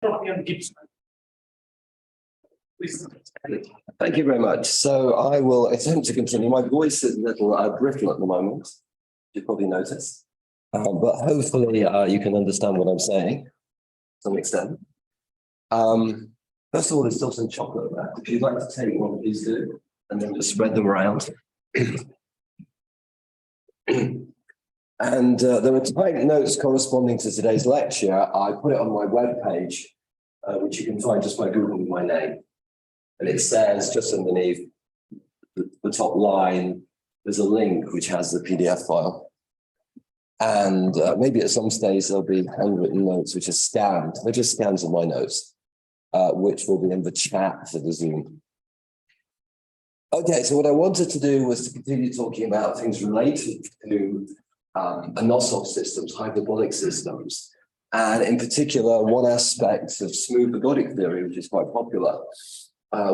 Entropy and Gibbs. Thank you very much. So I will attempt to continue. My voice is a little brittle at the moment, you probably noticed, but hopefully you can understand what I'm saying to some extent. First of all, there's still some chocolate there. If you'd like to take one, please do, and then just spread them around. And there are typed notes corresponding to today's lecture. I put it on my webpage, which you can find just by Googling my name. And it says just underneath the top line, there's a link which has the PDF file. And maybe at some stage there'll be handwritten notes which are scanned. They're just scans of my notes, which will be in the chat for the Zoom. Okay, so what I wanted to do was to continue talking about things related to analogue systems, hyperbolic systems, and in particular, one aspect of smooth ergodic theory, which is quite popular,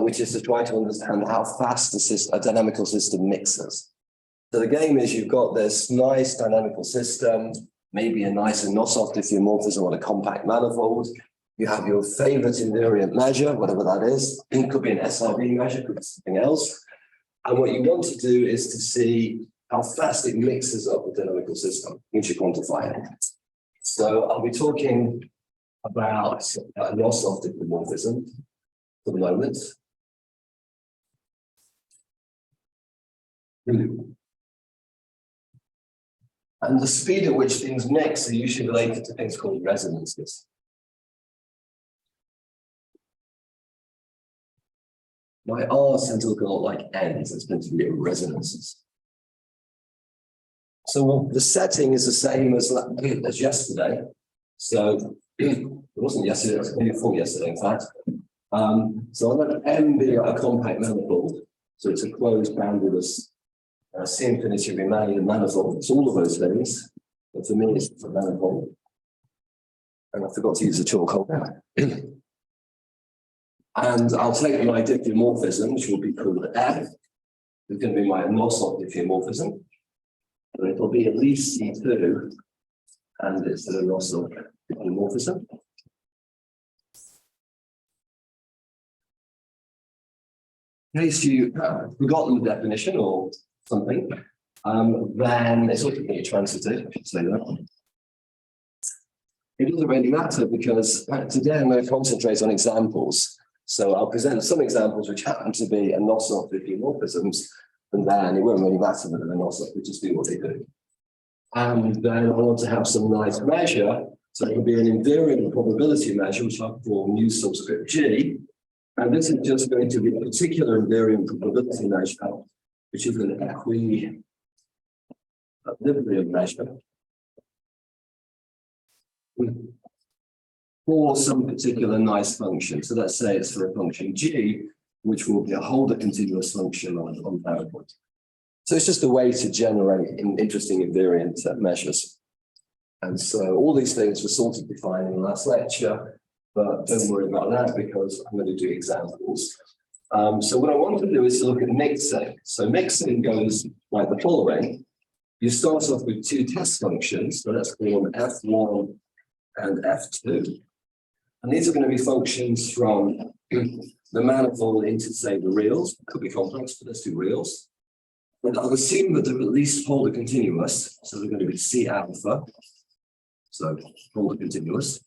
which is to try to understand how fast a dynamical system mixes. So the game is you've got this nice dynamical system, maybe a nice analogue diffeomorphism on a compact manifold. You have your favorite invariant measure, whatever that is. It could be an SRV measure, could be something else. And what you want to do is to see how fast it mixes up the dynamical system, which you quantify it. So I'll be talking about analogue diffeomorphism for the moment. And the speed at which things mix are usually related to things called resonances. My R's tend to look a lot like N's, it's meant to be resonances. So the setting is the same as yesterday. So it wasn't yesterday, it was maybe before yesterday, in fact. So I'll let M be a compact manifold. So it's a closed boundedless C infinity Riemannian manifold. It's all of those things. But for me, it's a manifold. And I forgot to use the chalk holder. And I'll take my diffeomorphism, which will be called F. It's going to be my analogue diffeomorphism. And it'll be at least C2, and it's an analogue diffeomorphism. In case you've forgotten the definition or something, then it's also pretty transitive, I should say that. It doesn't really matter because today I'm going to concentrate on examples. So I'll present some examples which happen to be analogue diffeomorphisms, and then it won't really matter whether they're analogue, we just do what they do. And then I want to have some nice measure. So it will be an invariant probability measure, which I'll call mu subscript G. And this is just going to be a particular invariant probability measure, which is an equilibrium measure for some particular nice function. So let's say it's for a function G, which will be a Holder continuous function on PowerPoint. So it's just a way to generate interesting invariant measures. And so all these things were sort of defined in the last lecture, but don't worry about that because I'm going to do examples. So what I want to do is to look at mixing. So mixing goes like the following. You start off with two test functions, so let's call them F1 and F2. And these are going to be functions from the manifold into, say, the reals. It could be complex, but let's do reals. And I'll assume that they're at least Holder continuous, so they're going to be C alpha. So Holder continuous.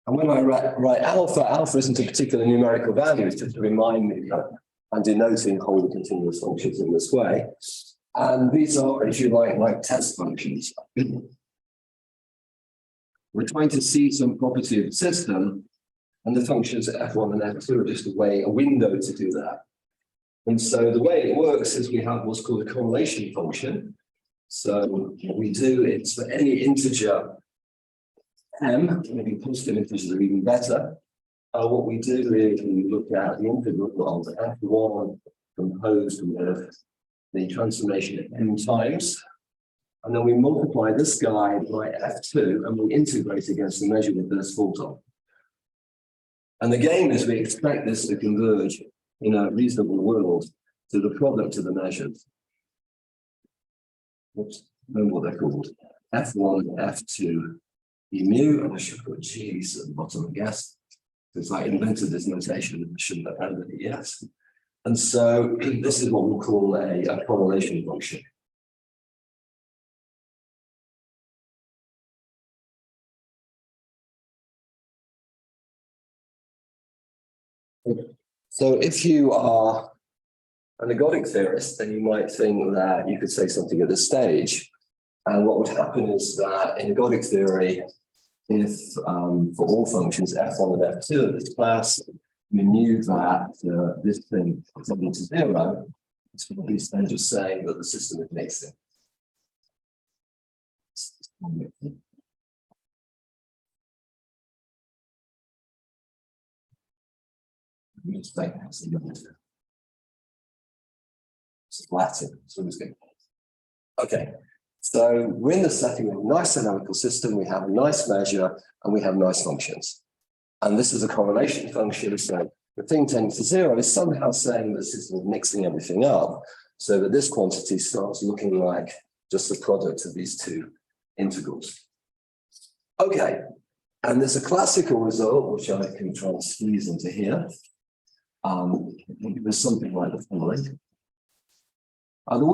And when I write alpha, alpha isn't a particular numerical value, it's just to remind me that I'm denoting Holder continuous functions in this way. And these are, if you like test functions. We're trying to see some property of the system, and the functions F1 and F2 are just a window to do that. And so the way it works is we have what's called a correlation function. So what we do is for any integer M, maybe positive integers are even better. What we do is we look at the integral of F1 composed with the transformation n times. And then we multiply this guy by F2 and we integrate against the measure with this fault on. And the game is we expect this to converge in a reasonable world to the product of the measures. Oops, I don't know what they're called. F1, F2, E mu, and I should put G's at the bottom, I guess, because I invented this notation and I shouldn't have had it yet. And so this is what we'll call a correlation function. So if you are an ergodic theorist, then you might think that you could say something at this stage. And what would happen is that in ergodic theory, if for all functions f1 and f2 of this class, we knew that this thing is equal to 0, it's probably then just saying that the system is mixing. It's Latin, so it's good. Okay, so we're in the setting of a nice dynamical system, we have a nice measure, and we have nice functions. And this is a correlation function, so the thing tending to 0 is somehow saying that the system is mixing everything up, so that this quantity starts looking like just the product of these two integrals. Okay, and there's a classical result, which I can try and squeeze into here. There's something like the following. The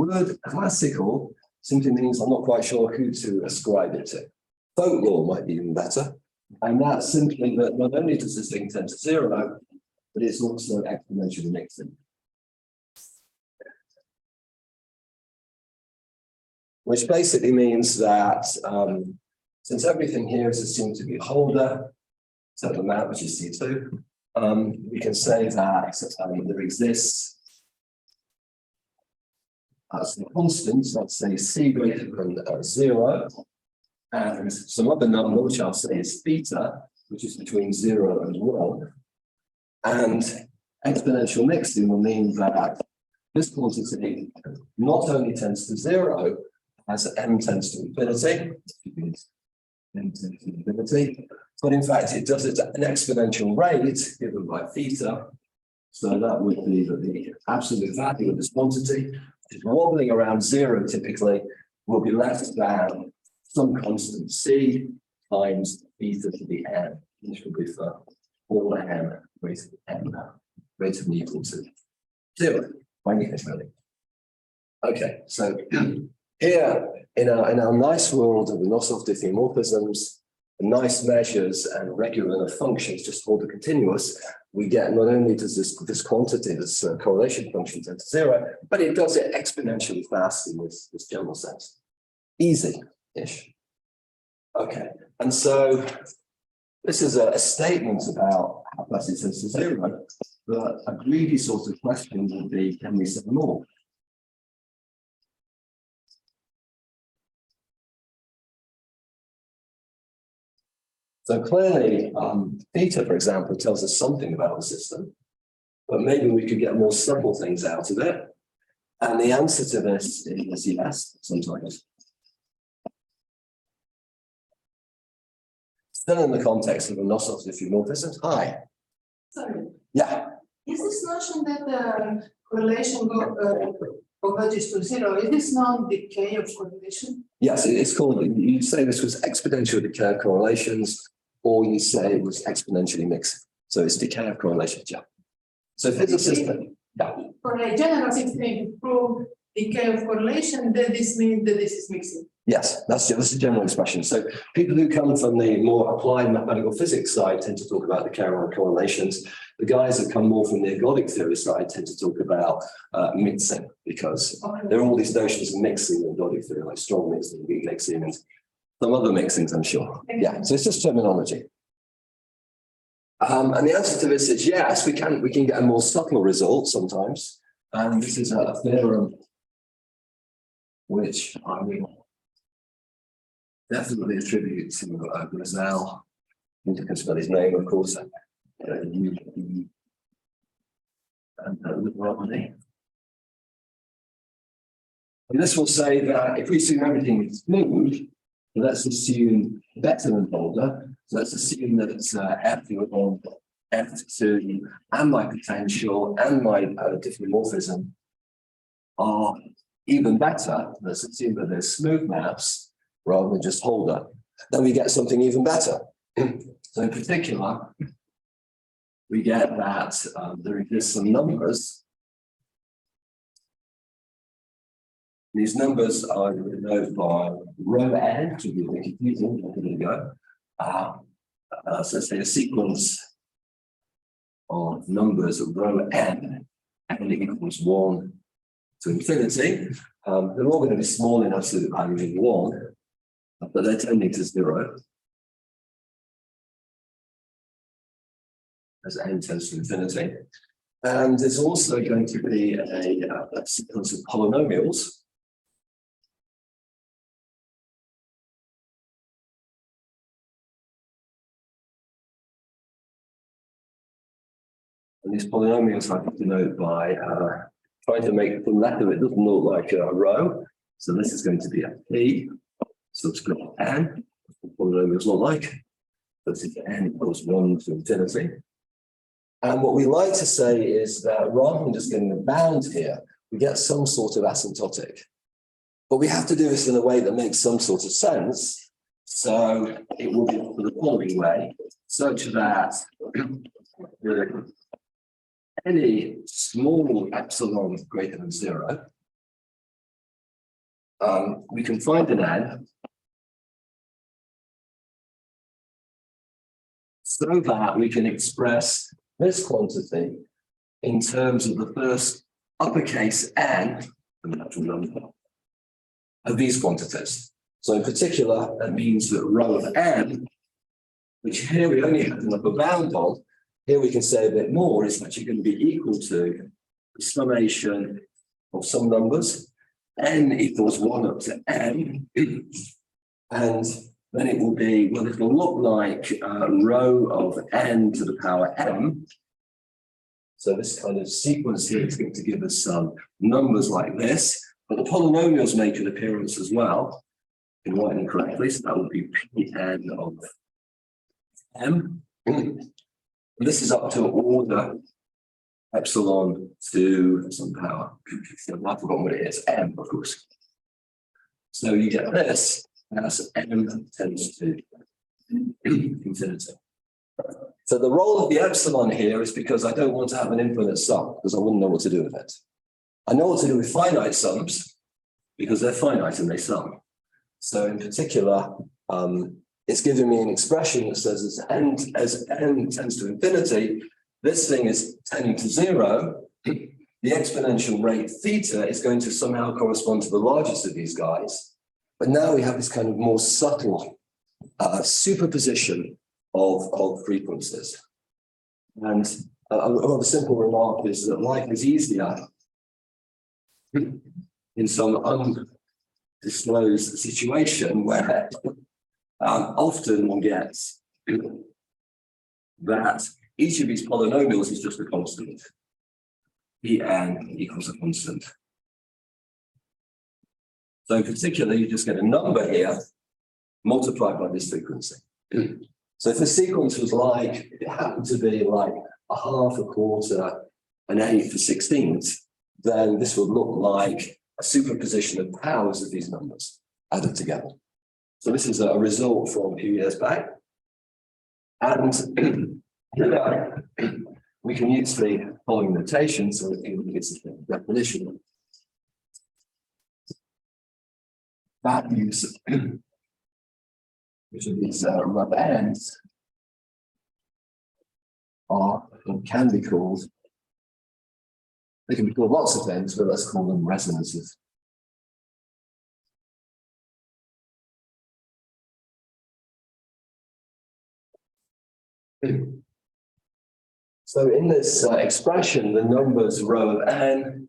word classical simply means I'm not quite sure who to ascribe it to. Folklore might be even better. And that's simply that not only does this thing tend to 0, but it's also exponentially mixing. Which basically means that since everything here is assumed to be a holder, certain amount, which is C2, we can say that there exists some constants, let's say C greater than 0, and some other number, which I'll say is theta, which is between 0 and 1. And exponential mixing will mean that this quantity not only tends to 0, as m tends to infinity, but in fact it does it at an exponential rate given by theta. So that would be that the absolute value of this quantity, which is wobbling around 0 typically, will be less than some constant c times theta to the n, which will be for all n greater than equal to 0, by anything really. Okay, so here in our nice world of the Nosov diffeomorphisms, the nice measures and regular functions just hold the continuous, we get not only does this quantity, this correlation function tend to 0, but it does it exponentially fast in this general sense. Easy-ish. Okay, and so this is a statement about how fast it tends to 0, but a greedy sort of question would be, can we say more? So clearly, theta, for example, tells us something about the system, but maybe we could get more subtle things out of it. And the answer to this is yes, sometimes. Still in the context of a Nosov diffeomorphism. Hi. Sorry. Yeah. Is this notion that correlation converges to 0, is this non-decay of correlation? Yes, it's called, you say this was exponential decay of correlations, or you say it was exponentially mixing. So it's decay of correlations, yeah. So if it's a system, yeah. For a general system to prove decay of correlation, then this means that this is mixing. Yes, that's a general expression. So people who come from the more applied mathematical physics side tend to talk about the correlations. The guys that come more from the ergodic theory side tend to talk about mixing, because there are all these notions of mixing in ergodic theory, like strong mixing, weak mixing, and some other mixings, I'm sure. Yeah, so it's just terminology. And the answer to this is yes, we can get a more subtle result sometimes. And this is a theorem which I will definitely attribute to Grisel. You can spell his name, of course. And Rodney. And this will say that if we assume everything is smooth, let's assume better than folder. So let's assume that it's F1, F2, and my potential and my diffeomorphism are even better, let's assume that there's smooth maps rather than just Holder, then we get something even better. So in particular, we get that there exist some numbers. These numbers are denoted by rho n, to be a bit confusing, there you go. So let's say a sequence of numbers of rho n equals 1 to infinity. They're all going to be small enough so that value is 1, but they're tending to 0 as n tends to infinity. And there's also going to be a sequence of polynomials. And these polynomials I can denote by trying to make the letter, it doesn't look like a row. So this is going to be a p subscript n. Polynomials look like. This is n equals 1 to infinity. And what we like to say is that rather than just getting a bound here, we get some sort of asymptotic. But we have to do this in a way that makes some sort of sense. So it will be the following way, such that any small epsilon greater than 0, we can find an n so that we can express this quantity in terms of the first uppercase n, the natural number, of these quantities. So in particular, that means that rho of n, which here we only have an upper bound on, here we can say a bit more, is actually going to be equal to the summation of some numbers, n equals 1 up to n, and then it will be, well, it will look like rho of n to the power m. So this kind of sequence here is going to give us some numbers like this, but the polynomials make an appearance as well, in writing correctly, so that would be Pn of m. This is up to order epsilon to some power. I've forgotten what it is, m, of course. So you get this as m tends to infinity. So the role of the epsilon here is because I don't want to have an infinite sum, because I wouldn't know what to do with it. I know what to do with finite sums, because they're finite and they sum. So in particular, it's giving me an expression that says as n tends to infinity, this thing is tending to 0. The exponential rate theta is going to somehow correspond to the largest of these guys. But now we have this kind of more subtle superposition of frequencies. And a rather simple remark is that life is easier in some undisclosed situation where often one gets that each of these polynomials is just a constant. Pn equals a constant. So in particular, you just get a number here multiplied by this frequency. So if the sequence was like, it happened to be like a half, a quarter, an eighth, a 16th, then this would look like a superposition of powers of these numbers added together. So this is a result from a few years back. And we can use the following notation, so we can get the definition. Values, which are these rub ends, are and can be called, they can be called lots of things, but let's call them resonances. So in this expression, the numbers rho of n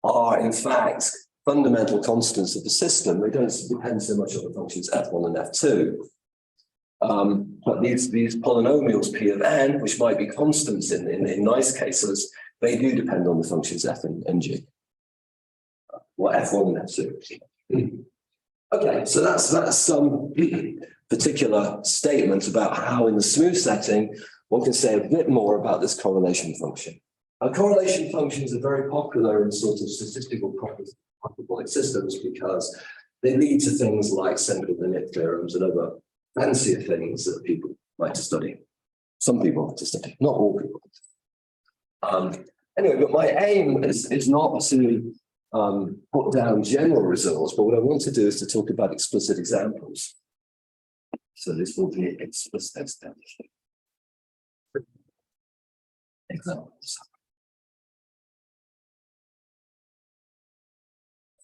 are in fact fundamental constants of the system. They don't depend so much on the functions f1 and f2. But these polynomials p of n, which might be constants in nice cases, they do depend on the functions f and g. Well, f1 and f2. Okay, so that's some particular statement about how in the smooth setting, one can say a bit more about this correlation function. Correlation functions are very popular in sort of statistical hyperbolic systems because they lead to things like central limit theorems and other fancier things that people like to study. Some people like to study, not all people. Anyway, but my aim is not to put down general results, but what I want to do is to talk about explicit examples. So this will be explicit examples.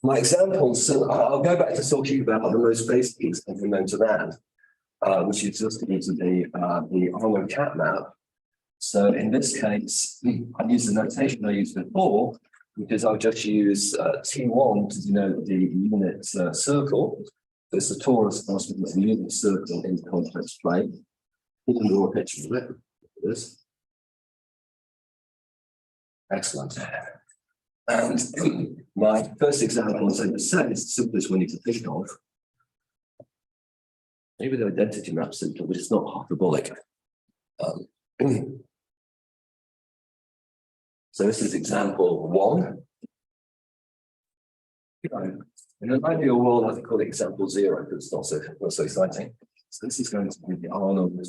My examples, so I'll go back to talking about the most basic example known to man, which is just going to be the Arlo cat map. So in this case, I use the notation I used before, because I'll just use T1 to denote the unit circle. So it's the torus asked with the unit circle in the complex plane. You can draw a picture of it. This. Excellent. And my first example, as I said, is the simplest one you can think of. Maybe the identity map simple, but it's not hyperbolic. So this is example 1. In an ideal world, I could call it example 0, because it's not so exciting. So this is going to be the Arnold.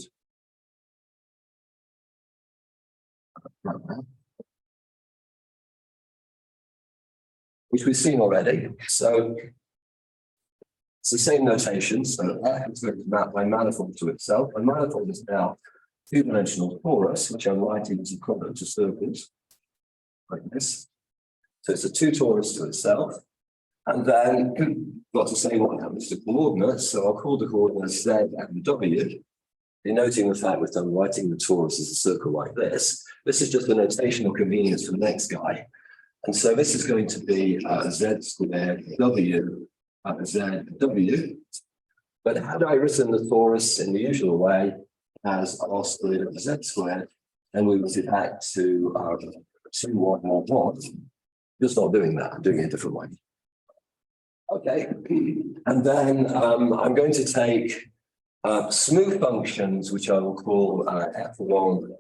Which we've seen already. So it's the same notation. So F is going to map my manifold to itself. My manifold is now two-dimensional torus, which I'm writing as equivalent to circles, like this. So it's a two torus to itself. And then got to say what happens to coordinates. So I'll call the coordinates Z and W, denoting the fact that I'm writing the torus as a circle like this. This is just a notational convenience for the next guy. And so this is going to be Z squared W Z W. But had I written the torus in the usual way as R squared Z squared, then we would get back to 2 1 1 1. Just not doing that, I'm doing it a different way. Okay, and then I'm going to take smooth functions, which I will call F1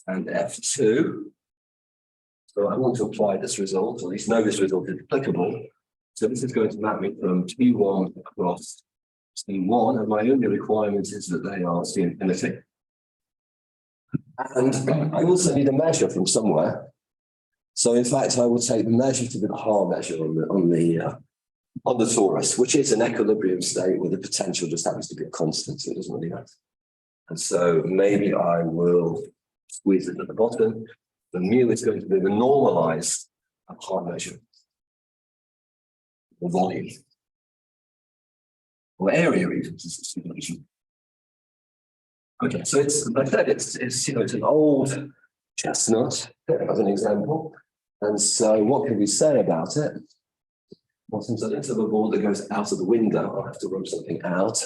and F2. So I want to apply this result, or at least know this result is applicable. So this is going to map me from T1 across C1, and my only requirement is that they are C infinity. And I also need a measure from somewhere. So in fact, I will take the measure to be the Haar measure on the torus, which is an equilibrium state where the potential just happens to be a constant, so it doesn't really matter. And so maybe I will squeeze it at the bottom. The mu is going to be the normalized Haar measure, or volume, or area even. Okay, so it's like I said, it's an old chestnut as an example. And so what can we say about it? Well, since I don't have a board that goes out of the window, I'll have to rub something out.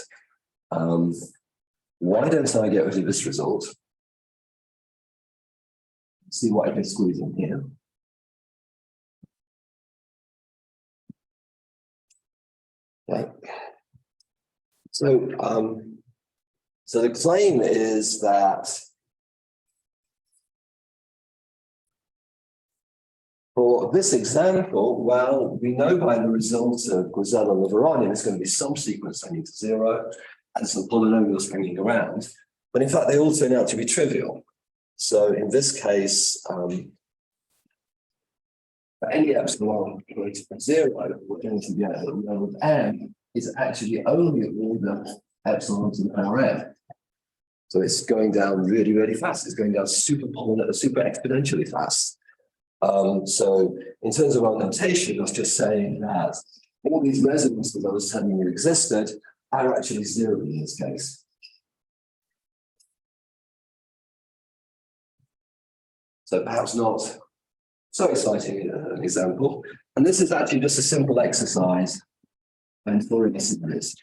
Why don't I get rid of this result? See what I can squeeze in here. Okay. So, so the claim is that for this example, well, we know by the result of Grisel and Lavarani, there's going to be some sequence hanging to 0 and some polynomials hanging around. But in fact, they all turn out to be trivial. So in this case, for any epsilon greater than 0, we're going to get that the level of m is actually only of order epsilon to the power m. So it's going down really, really fast. It's going down super exponentially fast. So in terms of our notation, I was just saying that all these resonances that I was telling you existed are actually 0 in this case. So perhaps not so exciting an example. And this is actually just a simple exercise and for a series.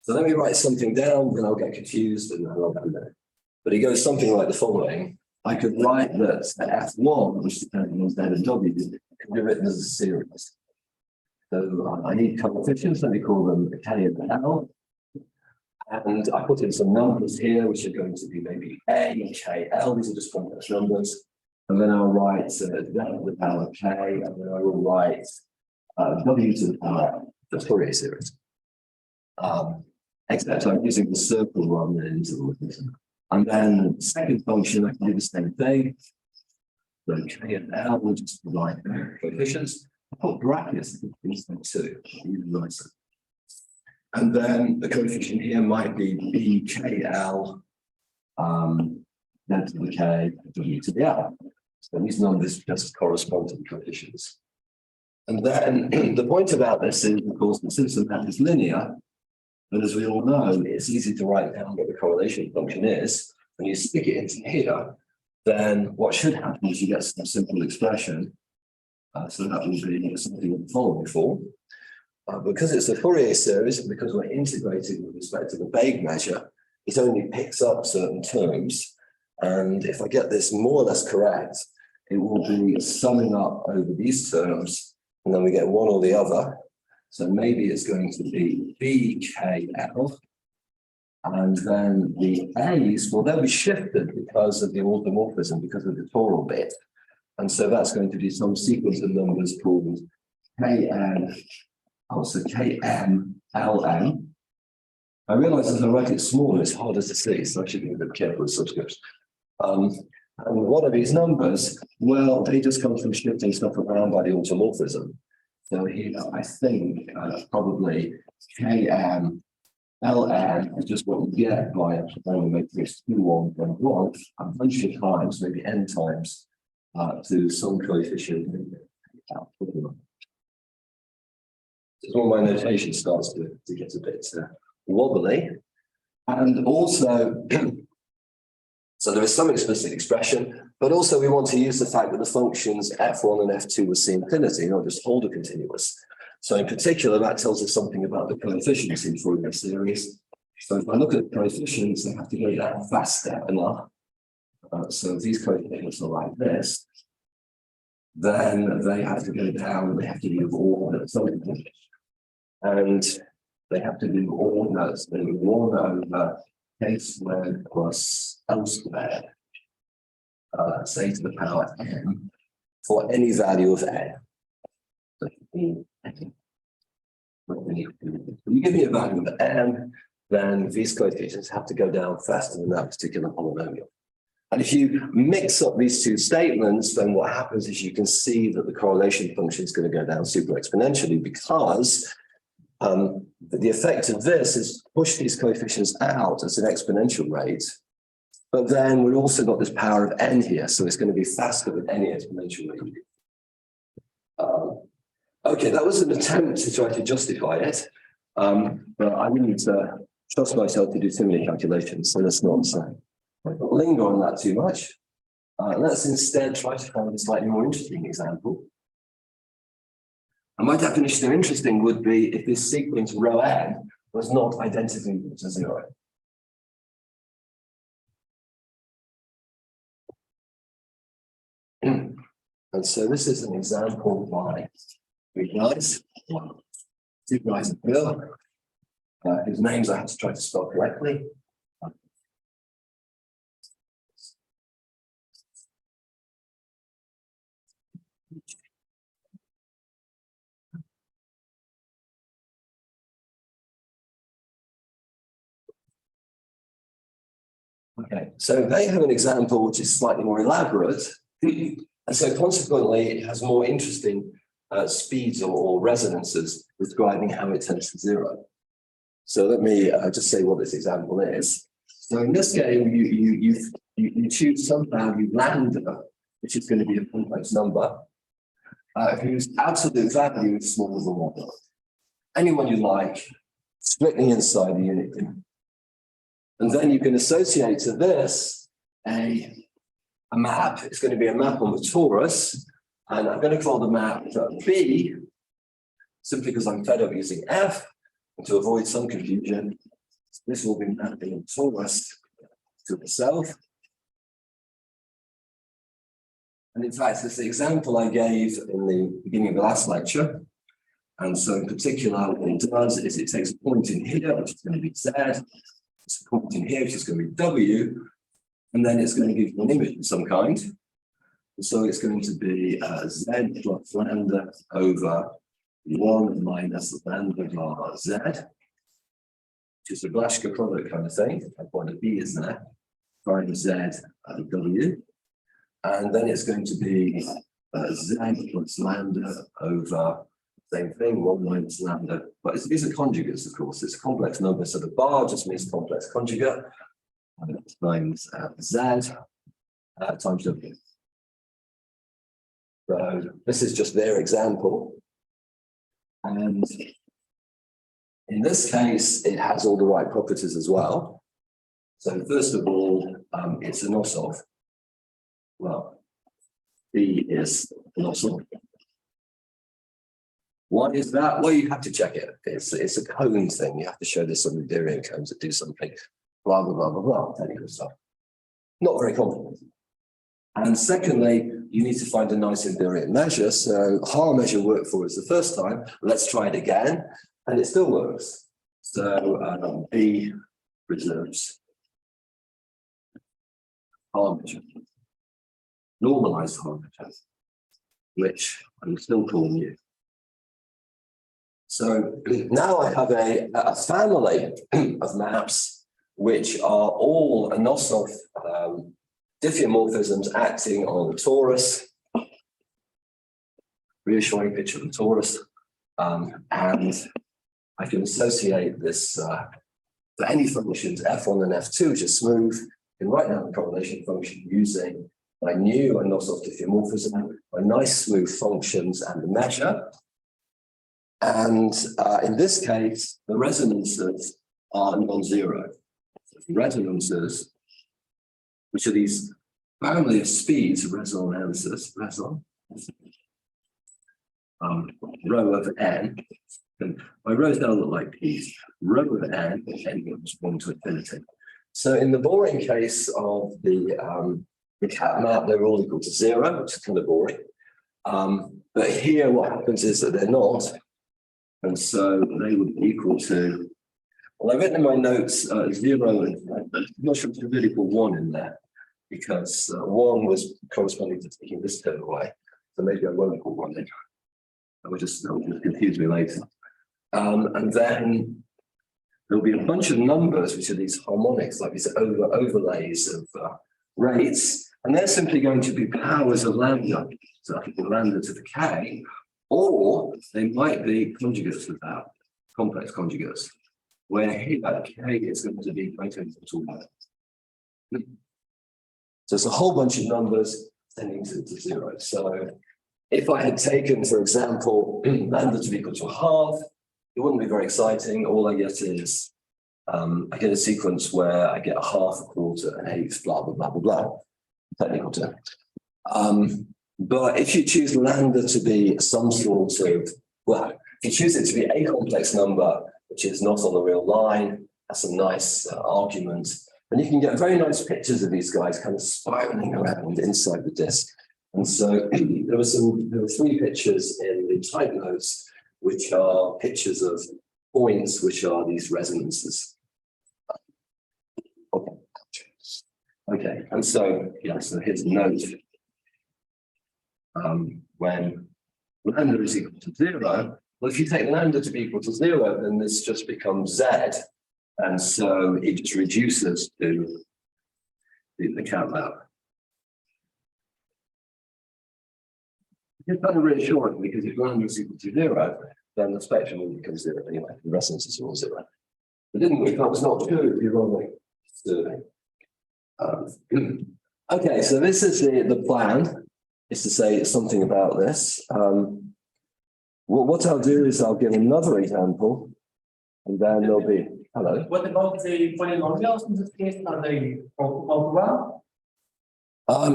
So let me write something down, then I'll get confused and I'll go there. But it goes something like the following. I could write that F1, which depends on Z and W, can be written as a series. So I need coefficients, let me call them K and L. And I put in some numbers here, which are going to be maybe A, K, L. These are just complex numbers. And then I'll write W to the power K, and then I will write W to the power the Fourier series. Except I'm using the circle rather than intervalism. And then the second function, I can do the same thing. So K and L will just provide coefficients. I put brackets in too, even nicer. And then the coefficient here might be BKL, then to the K, W to the L. So these numbers just correspond to the coefficients. And then the point about this is, of course, that since the map is linear, but as we all know, it's easy to write down what the correlation function is. When you stick it into here, then what should happen is you get some simple expression. So that will be something in the following form. Because it's a Fourier series, and because we're integrating with respect to the Bayes measure, it only picks up certain terms. And if I get this more or less correct, it will be summing up over these terms, and then we get one or the other. So maybe it's going to be BKL, and then the A's, well, they'll be shifted because of the automorphism, because of the toral bit. And so that's going to be some sequence of numbers called KN. Also KMLM. I realize as I write it smaller, it's harder to see, so I should be a bit careful with subscripts. And what are these numbers? Well, they just come from shifting stuff around by the automorphism. So here, I think probably KMLM is just what we get by applying the matrix 2, 1, 1, 1, a bunch of times, maybe n times, to some coefficient. This is when my notation starts to get a bit wobbly. And also, so there is some explicit expression, but also we want to use the fact that the functions f1 and f2 will see infinity, not just Holder continuous. So in particular, that tells us something about the coefficients in Fourier series. So if I look at coefficients, they have to go down faster enough. So if these coefficients are like this, then they have to go down, they have to be of order at some point. And they have to be ordinate, they will order over k squared plus L squared, say to the power n, for any value of n. So you give me a value of n, then these coefficients have to go down faster than that particular polynomial. And if you mix up these two statements, then what happens is you can see that the correlation function is going to go down super exponentially, because the effect of this is push these coefficients out at an exponential rate. But then we've also got this power of n here, so it's going to be faster than any exponential rate. Okay, that was an attempt to try to justify it, but I didn't trust myself to do too many calculations, so let's not linger on that too much. Let's instead try to find a slightly more interesting example. And my definition of interesting would be if this sequence rho n was not identically equal to 0. And so this is an example by three guys, two guys and Bill, whose names I have to try to spell correctly. Okay, so they have an example which is slightly more elaborate, and so consequently it has more interesting speeds or resonances describing how it tends to 0. So let me just say what this example is. So in this game, you choose some value lambda, which is going to be a complex number, whose absolute value is smaller than 1. Anyone you like, strictly inside the unit. And then you can associate to this a map. It's going to be a map on the torus. And I'm going to call the map B, simply because I'm fed up using F. And to avoid some confusion, this will be mapping torus to itself. And in fact, it's the example I gave in the beginning of the last lecture. And so in particular, what it does is it takes a point in here, which is going to be Z, It's a constant here, which is going to be W, and then it's going to give you an image of some kind. And so it's going to be Z plus lambda over 1 minus lambda bar Z, which is a Blaschke product kind of thing. I point a B is there, times Z W. And then it's going to be Z plus lambda over same thing, 1 minus lambda. But these are conjugates, of course. It's a complex number. So the bar just means complex conjugate times Z times W. So this is just their example. And in this case, it has all the right properties as well. So first of all, it's an Nosov. Well, B is an Nosov. Why is that? Well, you have to check it. It's a cone thing. You have to show there's some invariant cones that do something, blah, blah, blah, blah, blah, technical stuff. Not very complicated. And secondly, you need to find a nice invariant measure. So Haar measure worked for us the first time. Let's try it again. And it still works. So B preserves Haar measure, normalized Haar measure, which I'm still calling you. So now I have a family of maps which are all Nosov diffeomorphisms acting on the torus. Reassuring picture of the torus. And I can associate this for any functions, F1 and F2, which are smooth. I can write down the correlation function using my new Nosov diffeomorphism, my nice smooth functions and the measure. And in this case, the resonances are non-zero. Resonances, which are these family of speeds, resonances, rho of n. And my rows don't look like p's. Rho of n goes 1 to infinity. So in the boring case of the cat map, they're all equal to 0, which is kind of boring. But here, what happens is that they're not. And so they would be equal to, well, I've written in my notes 0, and I'm not sure if I really put 1 in there, because 1 was corresponding to taking this term away. So maybe I won't put 1 in. That would just confuse me later. And then there'll be a bunch of numbers, which are these harmonics, like these overlays of rates, and they're simply going to be powers of lambda. So that could be lambda to the k, or they might be conjugates of that, complex conjugates, where here k is going to be greater than equal to 1. So it's a whole bunch of numbers tending to 0. So if I had taken, for example, lambda to be equal to half, it wouldn't be very exciting. All I get is, I get a sequence where I get a half, a quarter, an eighth, blah, blah, blah, blah, blah, technical term. But if you choose lambda to be some sort of, well, if you choose it to be a complex number, which is not on the real line, that's a nice argument. And you can get very nice pictures of these guys kind of spiraling around inside the disk. And so there were 3 pictures in the type notes, which are pictures of points, which are these resonances. Okay, and so, yeah, so here's a note. When lambda is equal to 0, well, if you take lambda to be equal to 0, then this just becomes Z. And so it just reduces to the cat map. It's kind of reassuring because if lambda is equal to 0, then the spectrum will become 0 anyway. The resonances are all 0. But didn't we? That was not true if you're only disturbing. Okay, so this is the plan, is to say something about this. What I'll do is I'll give another example, and then there'll be, hello. What about the polynomials in this case? Are they multiple?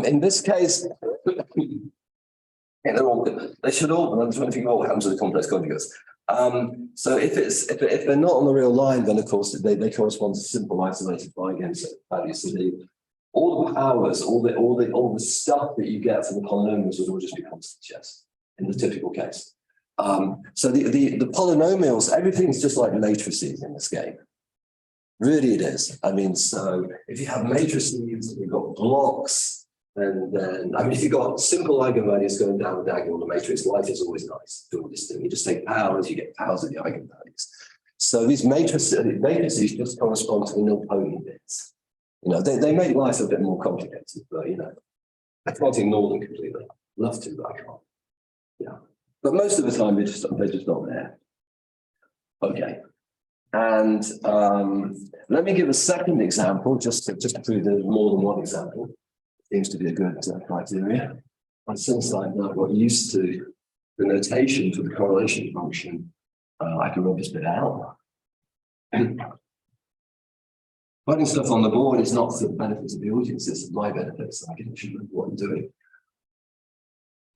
In this case, yeah, they should all, I'm trying to think what happens with the complex conjugates. So if they're not on the real line, then of course they correspond to simple isolated eigenvalues. So all the powers, all the stuff that you get from the polynomials would all just be constant, yes, in the typical case. So the polynomials, everything's just like matrices in this game. Really it is. I mean, so if you have matrices, you've got blocks, then I mean, if you've got simple eigenvalues going down the diagonal of the matrix, life is always nice doing this thing. You just take powers, you get powers of the eigenvalues. So these matrices just correspond to the nilpotent bits. You know, they make life a bit more complicated, but you know, I can't ignore them completely. Love to, but I can't. Yeah. But most of the time they're just not there. Okay. And let me give a second example, just to prove there's more than one example. Seems to be a good criteria. And since I've now got used to the notation for the correlation function, I can rub this bit out. Putting stuff on the board is not for the benefit of the audience, it's for my benefit, so I can actually remember what I'm doing.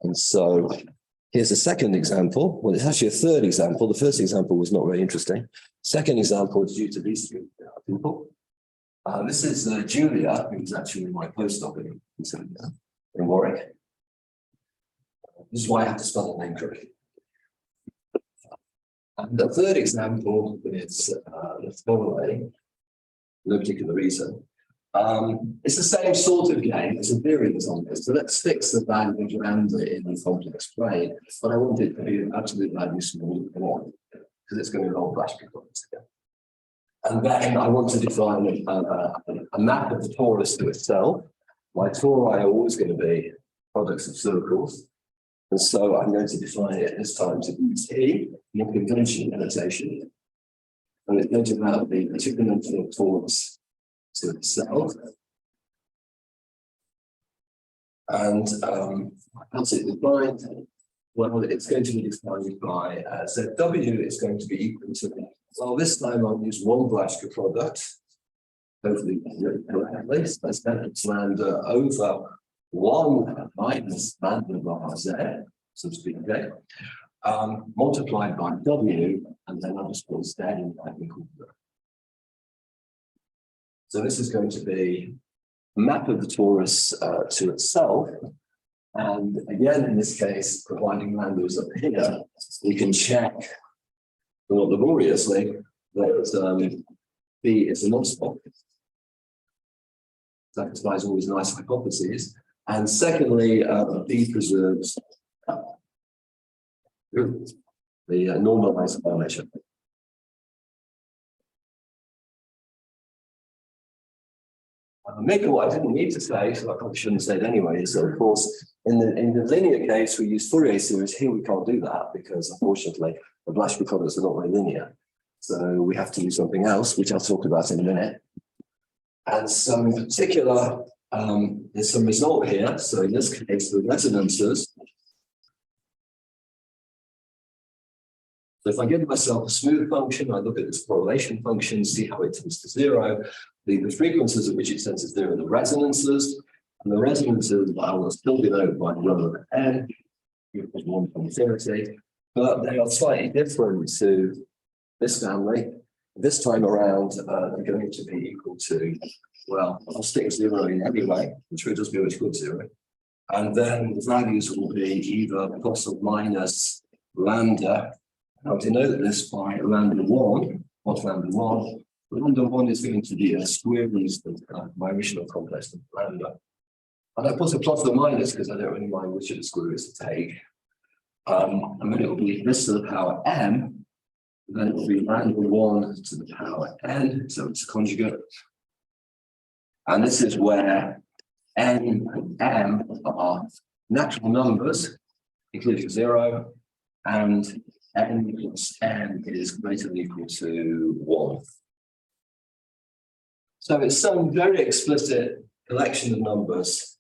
And so here's a second example. Well, it's actually a third example. The first example was not very interesting. Second example is due to these three people. This is Julia, who's actually my postdoc in Warwick. This is why I have to spell the name correctly. And the third example is the following, no particular reason. It's the same sort of game. It's a variance on this. So let's fix the value of lambda in the complex plane. But I want it to be an absolute value smaller than 1, because it's going to involve Blaschke products again. And then I want to define a map of the torus to itself. My tori are always going to be products of circles. And so I'm going to define it this time to be T, in conventional notation. And it's going to have the two-dimensional torus to itself. And how's it defined? Well, it's going to be defined by ZW is going to be equal to, well, this time I'll use one Blaschke product, hopefully correctly. So that's lambda over 1 minus lambda bar Z, so to speak, okay? Multiplied by W, and then I'll just put Z in that equal. So this is going to be a map of the torus to itself. And again, in this case, providing lambda is up here, we can check somewhat laboriously that B is a non-stop. Satisfies all these nice hypotheses. And secondly, B preserves the normalized correlation. Maybe what I didn't need to say, so I probably shouldn't say it anyway, is that of course, in the linear case, we use Fourier series. Here we can't do that because unfortunately, the Blaschke products are not very linear. So we have to do something else, which I'll talk about in a minute. And so in particular, there's some result here. So in this case, the resonances. So if I give myself a smooth function, I look at this correlation function, see how it tends to 0. The frequencies at which it tends to 0 are the resonances. And the resonances I will still denote by rho of n, equals 1 from infinity. But they are slightly different to this family. This time around, they're going to be equal to, well, I'll stick 0 in anyway. I'm sure it does go as good 0. And then the values will be either plus or minus lambda. I'll denote this by lambda 1. What's lambda 1? Lambda 1 is going to be a square root of my original complex of lambda. And I put a plus or minus because I don't really mind which of the square roots to take. And then it will be this to the power m. Then it will be lambda 1 to the power n, so it's a conjugate. And this is where n and m are natural numbers, including 0, and n plus n is greater than or equal to 1. So it's some very explicit collection of numbers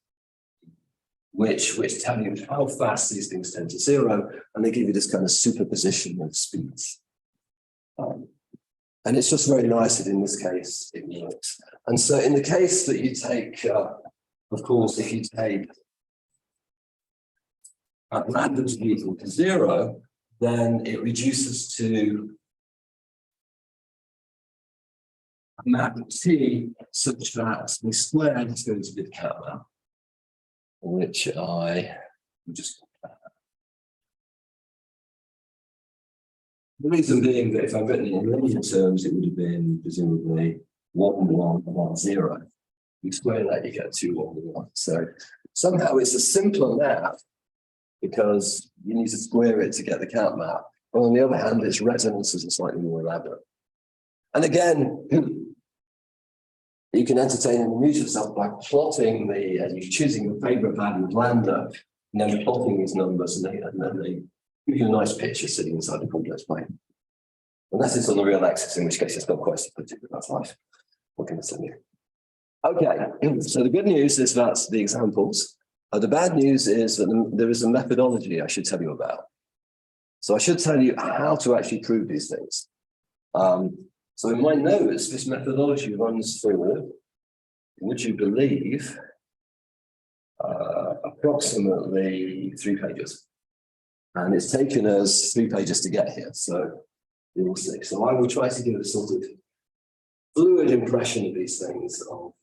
which tell you how fast these things tend to 0, and they give you this kind of superposition of speeds. And it's just very nice that in this case it works. And so in the case that you take, of course, if you take lambda to be equal to 0, then it reduces to a map of T such that the square is going to be the cat map, which I just. The reason being that if I've written it in linear terms, it would have been presumably 1, 1, 1, 0. You square that, you get 2, 1, 1. So somehow it's a simpler map because you need to square it to get the count map. But on the other hand, its resonances are slightly more elaborate. And again, you can entertain and amuse yourself by plotting you're choosing your favorite value of lambda, and then plotting these numbers, and then they give you a nice picture sitting inside the complex plane. Unless it's on the real axis, in which case it's not quite so particular. That's life. What can I tell you? Okay, so the good news is that's the examples. The bad news is that there is a methodology I should tell you about. So I should tell you how to actually prove these things. So in my notes, this methodology runs through, would you believe, approximately 3 pages. And it's taken us 3 pages to get here. So you will see. So I will try to give a sort of fluid impression of these things, of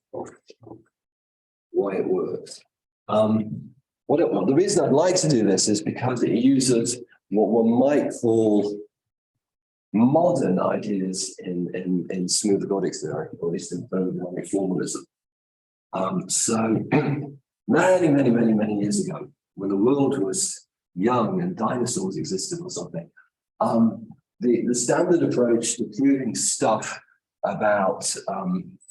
why it works. The reason I'd like to do this is because it uses what one might call modern ideas in smooth ergodic theory, or at least in thermodynamic formalism. So many years ago, when the world was young and dinosaurs existed or something, the standard approach to proving stuff about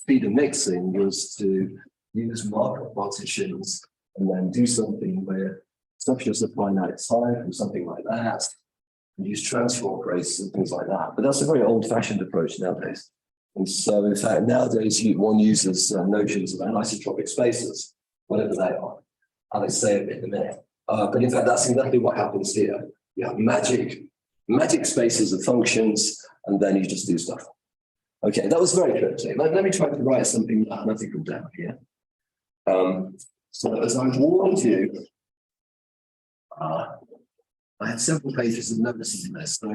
feeder mixing was to use Markov partitions and then do something where stuff just a finite type or something like that, and use transfer operators and things like that. But that's a very old-fashioned approach nowadays. And so, in fact, nowadays one uses notions of anisotropic spaces, whatever they are. I'll say a bit in a minute. But in fact, that's exactly what happens here. You have magic spaces of functions, and then you just do stuff. Okay, that was very cryptic. Let me try to write something mathematical down here. So as I warned you, I had several pages of notes in this. So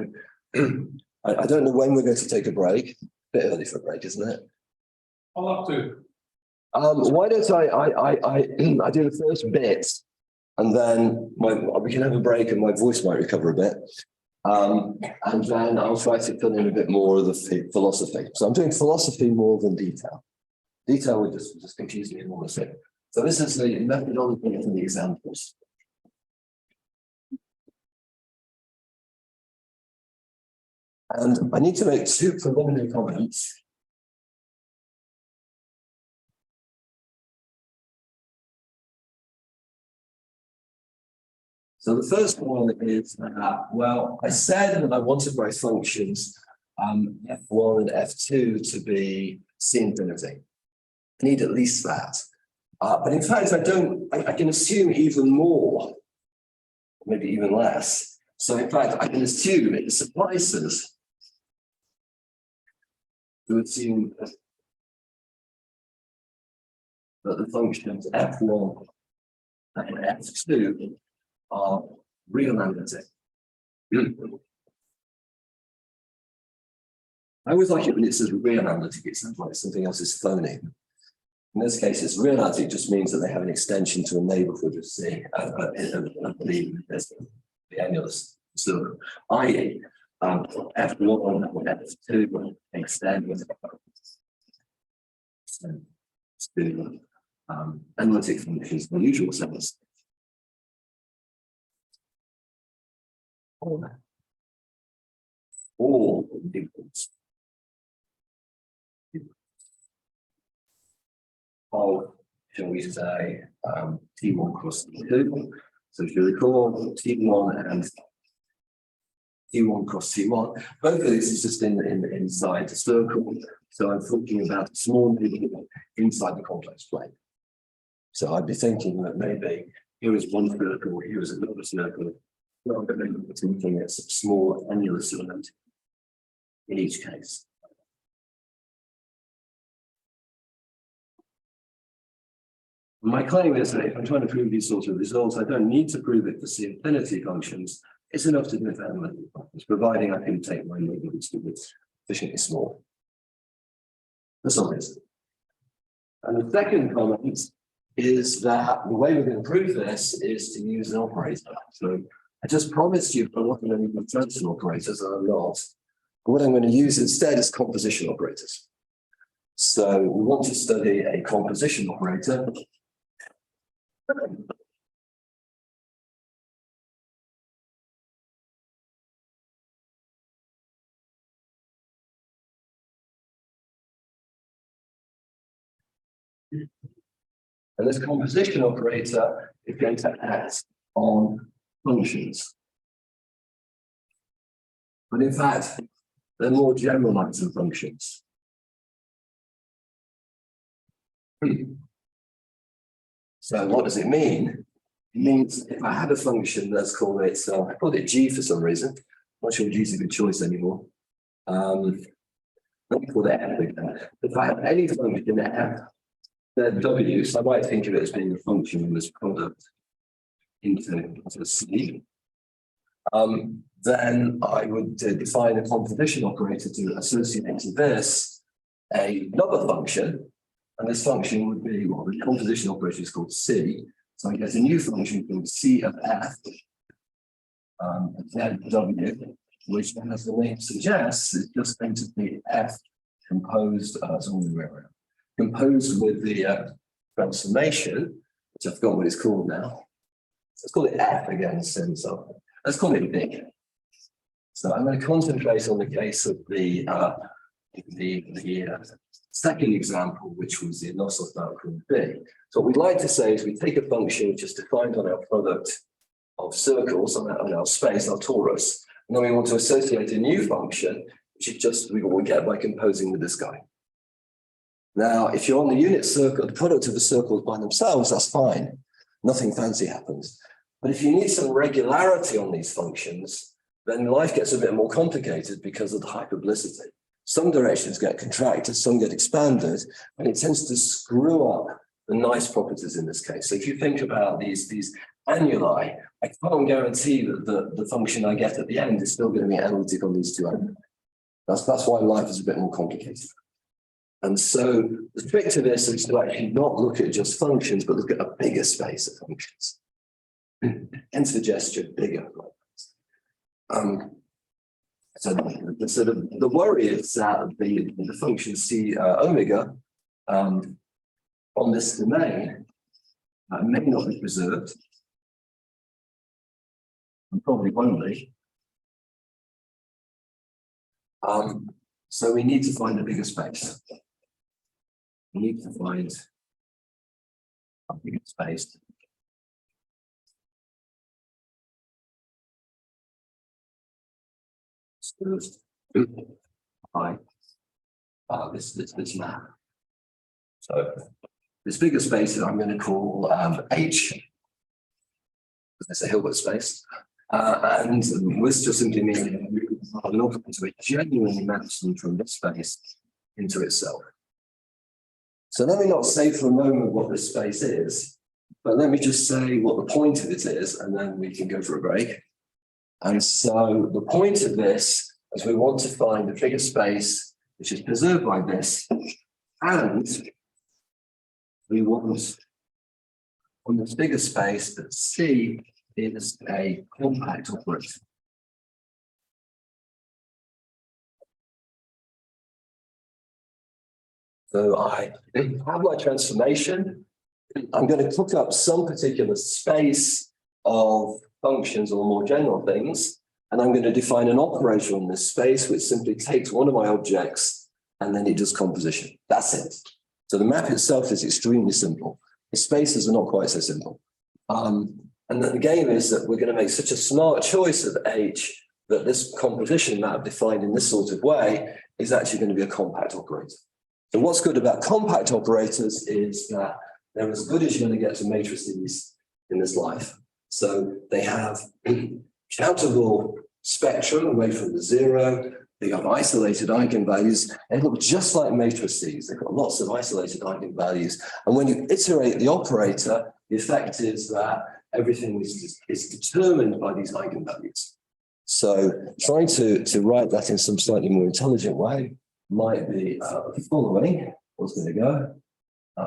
I don't know when we're going to take a break. A bit early for a break, isn't it? I'll have to. Why don't I do the first bit, and then we can have a break and my voice might recover a bit. And then I'll try to fill in a bit more of the philosophy. So I'm doing philosophy more than detail. Detail would just confuse me enormously. So this is the methodology and the examples. And I need to make 2 preliminary comments. So the first one is that, well, I said that I wanted my functions f1 and f2 to be C infinity. I need at least that. But in fact, I can assume even more, maybe even less. So in fact, I can assume it suffices to assume that the functions f1 and f2 are real analytic. I always like it when it says real analytic, it sounds like something else is phony. In this case, it's real analytic just means that they have an extension to a neighborhood of C, the annulus circle, i.e., f1 and f2 extend to analytic functions in the usual sense. All equals of, shall we say, T1 cross T2. So if you recall, T1 and T1 cross T1, both of these is just inside the circle. So I'm talking about a small neighborhood inside the complex plane. So I'd be thinking that maybe here is one circle, here is another circle. Well, but then we're thinking it's a small annulus element in each case. My claim is that if I'm trying to prove these sorts of results, I don't need to prove it for C infinity functions. It's enough to do it for analytic functions, providing I can take my neighborhoods to be sufficiently small. That's all it is. And the second comment is that the way we're going to prove this is to use an operator. So I just promised you I'm not going to use transfer operators, and I'm not. But what I'm going to use instead is composition operators. So we want to study a composition operator. And this composition operator is going to act on functions. But in fact, they're more generalized than functions. So what does it mean? It means if I had a function, let's call it, I called it G for some reason. I'm not sure G is a good choice anymore. Let me call it F again. If I have any function F, then W, so I might think of it as being a function of this product into C. Then I would define a composition operator to associate to this another function, and this function would be, well, the composition operator is called C, so I get a new function called C of F, ZW, which, as the name suggests, is just going to be F composed, composed with the transformation, which I forgot what it's called now. Let's call it F again, so let's call it B. So I'm going to concentrate on the case of the second example, which was the Nossos outcome B. So what we'd like to say is we take a function which is defined on our product of circles on our space, our torus, and then we want to associate a new function, which is just what we get by composing with this guy. Now, if you're on the unit circle, the product of the circles by themselves, that's fine. Nothing fancy happens. But if you need some regularity on these functions, then life gets a bit more complicated because of the hyperbolicity. Some directions get contracted, some get expanded, and it tends to screw up the nice properties in this case. So if you think about these annuli, I can't guarantee that the function I get at the end is still going to be analytic on these two annuli. That's why life is a bit more complicated. And so the trick to this is to actually not look at just functions, but look at a bigger space of functions. Hence the gesture bigger. So the worry is that the function C omega on this domain may not be preserved, and probably won't be. So we need to find a bigger space. We need to find a bigger space. This map. So this bigger space that I'm going to call H. It's a Hilbert space, and this just simply means an operator which genuinely maps them from this space into itself. So let me not say for a moment what this space is, but let me just say what the point of it is, and then we can go for a break. And so the point of this is we want to find a bigger space which is preserved by this, and we want on this bigger space that C is a compact operator. So I have my transformation. I'm going to cook up some particular space of functions or more general things, and I'm going to define an operator on this space which simply takes one of my objects and then it does composition. That's it. So the map itself is extremely simple. The spaces are not quite so simple. And then the game is that we're going to make such a smart choice of H that this composition map defined in this sort of way is actually going to be a compact operator. So what's good about compact operators is that they're as good as you're going to get to matrices in this life. So they have countable spectrum away from the zero. They have isolated eigenvalues. They look just like matrices. They've got lots of isolated eigenvalues. And when you iterate the operator, the effect is that everything is determined by these eigenvalues. So trying to write that in some slightly more intelligent way might be the following. What's going to go?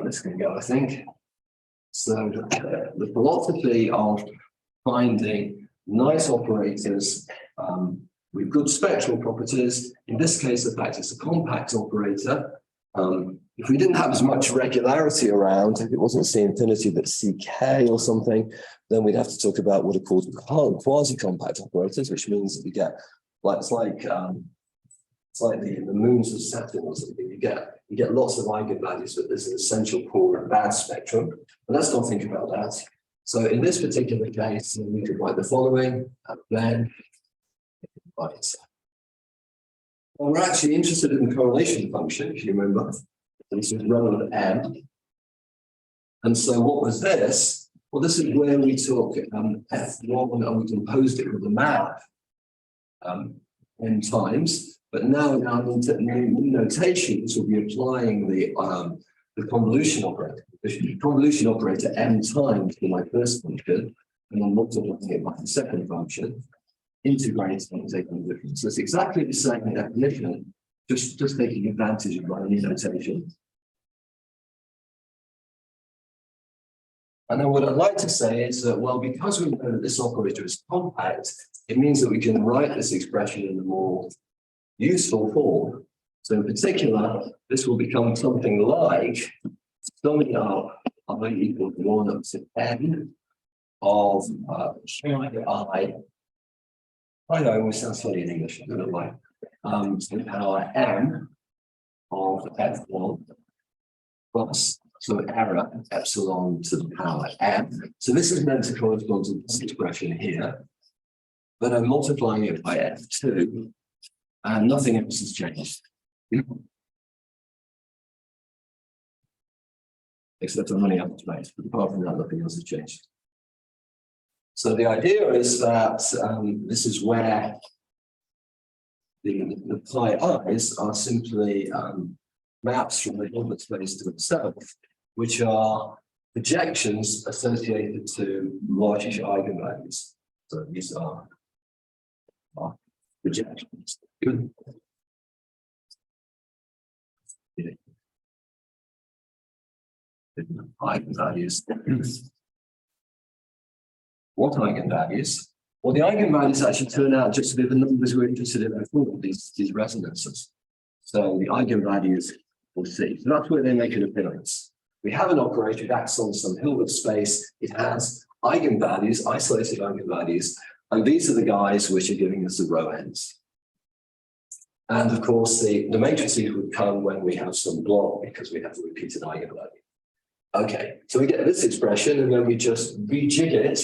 This is going to go, I think. So the philosophy of finding nice operators with good spectral properties, in this case, the fact it's a compact operator, if we didn't have as much regularity around, if it wasn't C infinity but CK or something, then we'd have to talk about what are called quasi-compact operators, which means that we get like it's like the moons of Saturn or something. You get lots of eigenvalues, but there's an essential core and band spectrum. But let's not think about that. So in this particular case, we could write the following, and then right. Well, we're actually interested in the correlation function, if you remember. This is rho of m. And so what was this? Well, this is where we took F1 and we composed it with a map n times. But now in our new notations, we'll be applying the convolution operator. The convolution operator m times for my first function, and then multiplying it by the second function, integrating and taking the difference. So it's exactly the same definition, just taking advantage of my new notation. And then what I'd like to say is that, well, because we know that this operator is compact, it means that we can write this expression in a more useful form. So in particular, this will become something like summing up I equals 1 up to n of I know, it always sounds funny in English, I don't know why. To the power m of f1 plus some error epsilon to the power m. So this is meant to correspond to this expression here, but I'm multiplying it by f2, and nothing else has changed. Except I'm running out of space, but apart from that, nothing else has changed. So the idea is that this is where the pi i's are simply maps from the Hilbert space to itself, which are projections associated to largish eigenvalues. So these are projections. Eigenvalues. What eigenvalues? Well, the eigenvalues actually turn out just to be the numbers we're interested in before, these resonances. So the eigenvalues we'll see. So that's where they make an appearance. We have an operator, it acts on some Hilbert space, it has eigenvalues, isolated eigenvalues, and these are the guys which are giving us the row ends. And of course, the matrices would come when we have some block because we have a repeated eigenvalue. Okay, so we get this expression and then we just rejig it.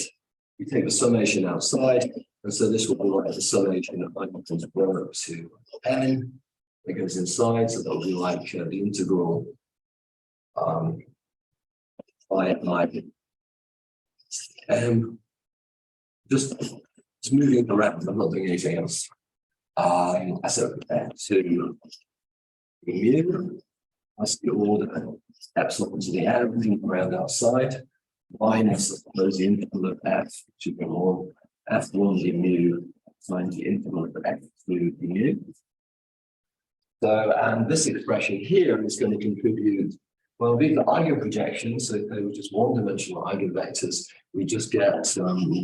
We take the summation outside, and so this will be like the summation of I equals 1 up to n. It goes inside, so that'll be like the integral by m. Just moving around, I'm not doing anything else. So to mu, that's the order epsilon to the m, around outside. Minus the interval of f, which is on f1 d mu times the interval of f2 d mu. So, and this expression here is going to contribute, well, these are eigenprojections, so if they were just one-dimensional eigenvectors, we just get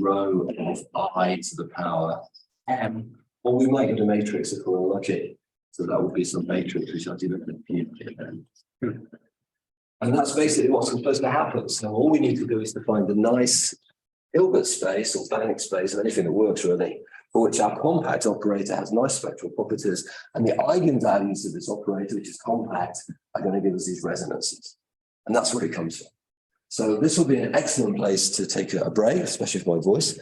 rho of I to the power m, or we might get a matrix if we're lucky. So that would be some matrix which I didn't appear. And that's basically what's supposed to happen. So all we need to do is to find a nice Hilbert space or Banach space or anything that works really, for which our compact operator has nice spectral properties, and the eigenvalues of this operator, which is compact, are going to give us these resonances. And that's where it comes from. So this will be an excellent place to take a break, especially for my voice.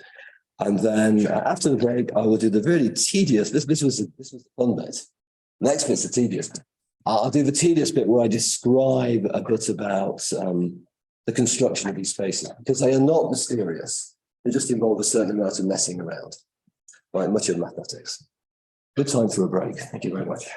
And then after the break, I will do the really tedious, this was the fun bit. The next bit's the tedious bit. I'll do the tedious bit where I describe a bit about the construction of these spaces, because they are not mysterious. They just involve a certain amount of messing around, right? Much of mathematics. Good time for a break. Thank you very much.